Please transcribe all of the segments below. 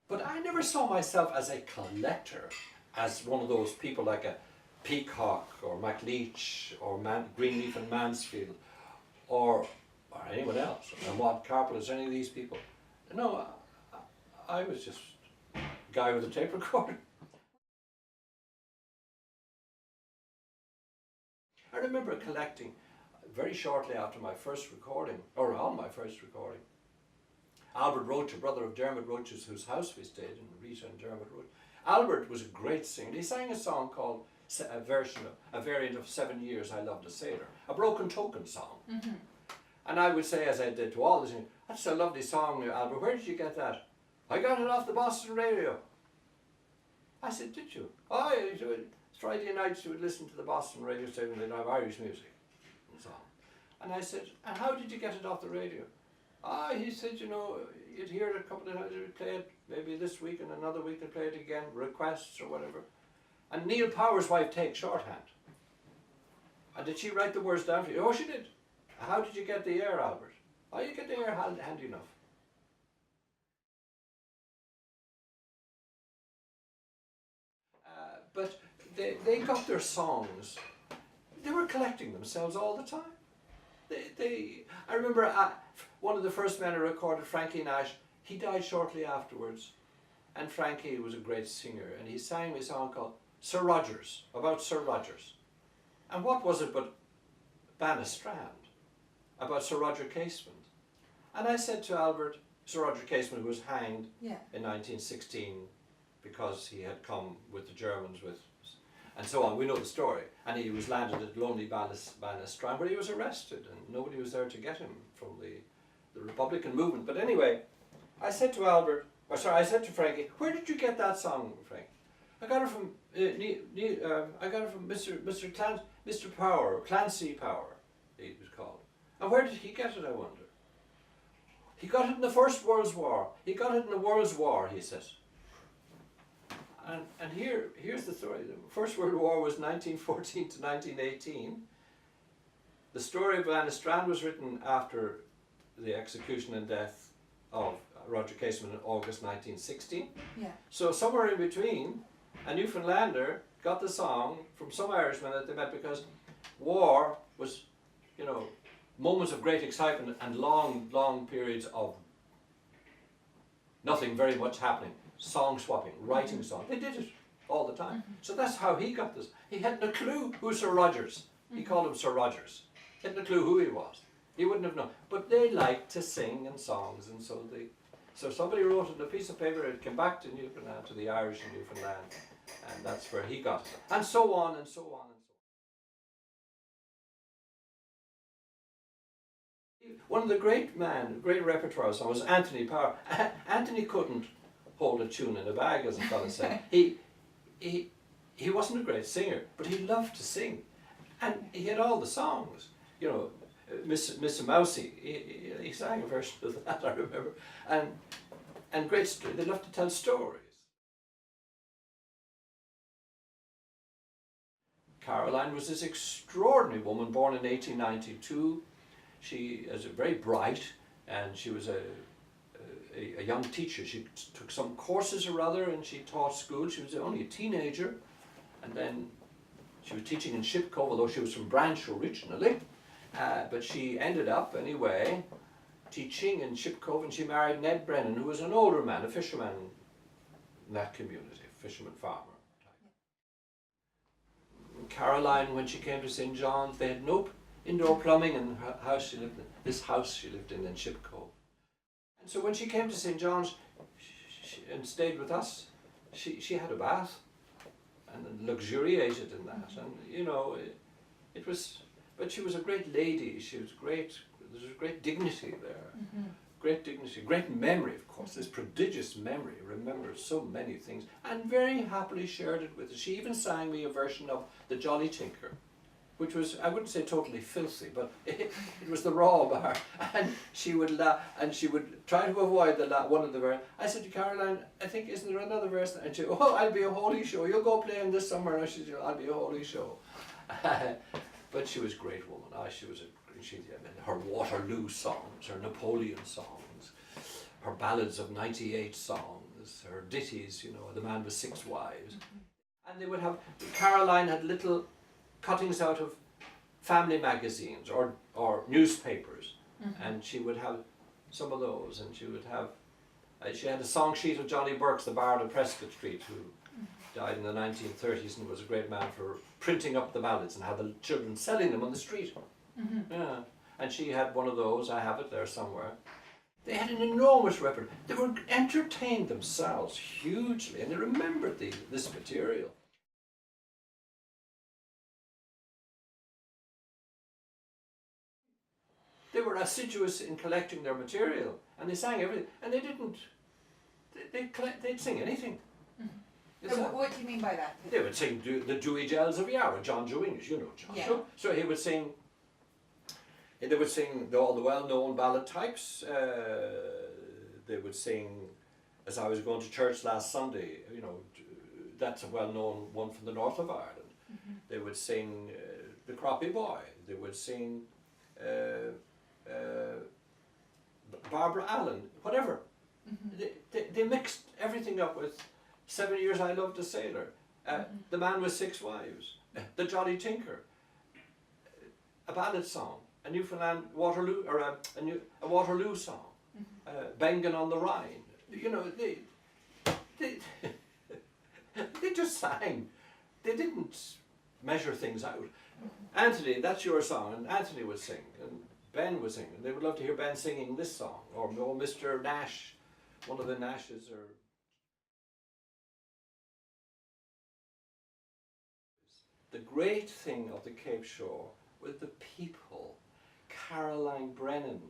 But I never saw myself as a collector, as one of those people like a Peacock or MacLeach or Greenleaf and Mansfield or anyone else, and Watt Carpenters, any of these people. No, I was just a guy with a tape recorder. I remember collecting very shortly after my first recording, or on my first recording, Albert Roche, a brother of Dermot Roche's, whose house we stayed in, Rita and Dermot Roche. Albert was a great singer. He sang a song called a variant of 7 Years I Loved a Sailor, a Broken Token song. Mm-hmm. And I would say, as I did to all the singers, that's a lovely song, Albert, where did you get that? I got it off the Boston radio. I said, did you? Oh, Friday nights you would listen to the Boston radio station, they'd have Irish music and so on. And I said, and how did you get it off the radio? He said, you know, you'd hear it a couple of times, you'd play it maybe this week and another week they'd play it again, requests or whatever. And Neil Power's wife takes shorthand. And did she write the words down for you? Oh, she did. How did you get the air, Albert? Oh, you get the air handy enough. But they got their songs. They were collecting themselves all the time. I remember one of the first men I recorded, Frankie Nash, he died shortly afterwards. And Frankie was a great singer, and he sang me a song called Sir Rogers, about Sir Rogers. And what was it but Bannistrand, about Sir Roger Casement. And I said to Albert, Sir Roger Casement, who was hanged in 1916 because he had come with the Germans and so on, we know the story. And he was landed at lonely Bannistrand, where he was arrested, and nobody was there to get him from the Republican movement. But anyway, I said to I said to Frankie, where did you get that song, Frank? I got it from Mr. Power, Clancy Power, he was called. And where did he get it, I wonder? He got it in the First World War. He got it in the World's War, he says. And here's the story. The First World War was 1914 to 1918. The story of Bannistrand was written after the execution and death of Roger Casement in August 1916. Yeah. So somewhere in between, a Newfoundlander got the song from some Irishman that they met, because war was, you know, moments of great excitement and long periods of nothing very much happening. Song swapping, writing songs. They did it all the time. So that's how he got this. He hadn't a clue who Sir Rogers. He called him Sir Rogers. He hadn't a clue who he was. He wouldn't have known. But they liked to sing and songs, and so somebody wrote it on a piece of paper. It came back to Newfoundland, to the Irish in Newfoundland, and that's where he got it. And so on and so on and so on. One of the great repertoire songs was Anthony Power. Anthony couldn't hold a tune in a bag, as a fellow said. He wasn't a great singer, but he loved to sing, and he had all the songs. You know, Miss Mousy, he sang a version of that, I remember, and great story. They loved to tell stories. Caroline was this extraordinary woman, born in 1892. She is very bright, and she was a young teacher. She took some courses or other, and she taught school. She was only a teenager, and then she was teaching in Shipcove, although she was from Branch originally, but she ended up anyway teaching in Shipcove, and she married Ned Brennan, who was an older man, a fisherman in that community, fisherman farmer type. Caroline, when she came to St. John's, they had no indoor plumbing in her house she lived in, this house she lived in Shipcove. And so when she came to St. John's and stayed with us, she had a bath and luxuriated in that. And you know, it was, but she was a great lady. She was great. There was great dignity there. Great dignity, great memory, of course. This prodigious memory, remembers so many things, and very happily shared it with us. She even sang me a version of The Jolly Tinker, which was, I wouldn't say totally filthy, but it was the raw bar. And she would try to avoid one of the verses. I said to Caroline, I think, isn't there another verse? And she, oh, I'll be a holy show. You'll go playing this somewhere. And I said, I'll be a holy show. But she was a great woman. Her Waterloo songs, her Napoleon songs, her ballads of '98 songs, songs, her ditties, you know, The Man with Six Wives. And they would have, Caroline had little cuttings out of family magazines or newspapers, and she would have some of those, and she would have, she had a song sheet of Johnny Burke's, the Bard of Prescott Street, who died in the 1930s and was a great man for printing up the ballads and had the children selling them on the street. Yeah. And she had one of those, I have it there somewhere. They had an enormous repertoire. They were entertained themselves hugely, and they remembered this material. They were assiduous in collecting their material, and they sang everything, and they didn't, they'd sing anything. So what do you mean by that? They would sing the Dewey Gels of Yarra, John Joe English, you know John Joe. So he would sing, they would sing all the well-known ballad types. They would sing, as I was going to church last Sunday, you know, that's a well-known one from the north of Ireland. They would sing The Croppy Boy. They would sing Barbara Allen, whatever. They mixed everything up with 7 Years I Loved a Sailor, The Man with Six Wives, The Jolly Tinker, a ballad song, a Newfoundland Waterloo, or a Waterloo song, Bengen on the Rhine. You know, they just sang. They didn't measure things out. Anthony, that's your song, and Anthony would sing, and Ben would sing, and they would love to hear Ben singing this song, or Mr. Nash, one of the Nashes, or the great thing of the Cape Shore was the people. Caroline Brennan,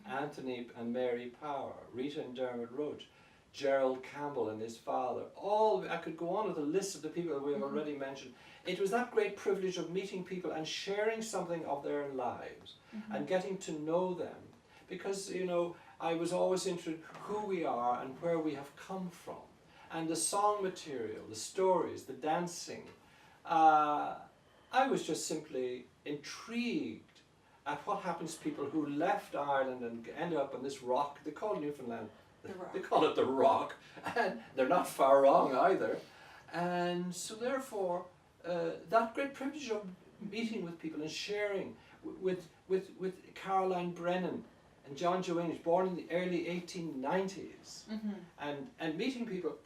Anthony and Mary Power, Rita and Dermot Roche, Gerald Campbell and his father, all, I could go on with a list of the people that we have already mentioned. It was that great privilege of meeting people and sharing something of their lives and getting to know them, because, you know, I was always interested in who we are and where we have come from, and the song material, the stories, the dancing. I was just simply intrigued at what happens to people who left Ireland and end up on this rock. They call Newfoundland, they call it the Rock, and they're not far wrong either. And so therefore, that great privilege of meeting with people and sharing with Caroline Brennan and John Joe English, born in the early 1890s, and meeting people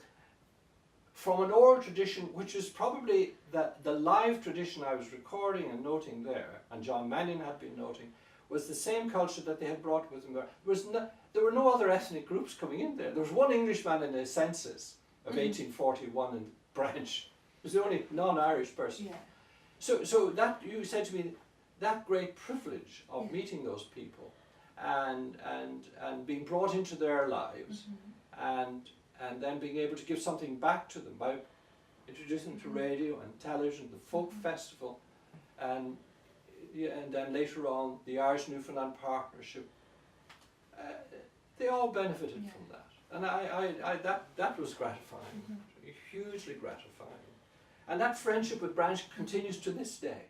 from an oral tradition, which is probably the live tradition I was recording and noting there, and John Mannion had been noting, was the same culture that they had brought with them there. There were no other ethnic groups coming in there. There was one Englishman in the census of 1841 in Branch. He was the only non-Irish person. Yeah. So that, you said to me, that great privilege of meeting those people and being brought into their lives, and then being able to give something back to them by introducing them to radio and television, the folk festival, and then later on the Irish Newfoundland Partnership. They all benefited from that, and that was gratifying, hugely gratifying, and that friendship with Branch continues to this day.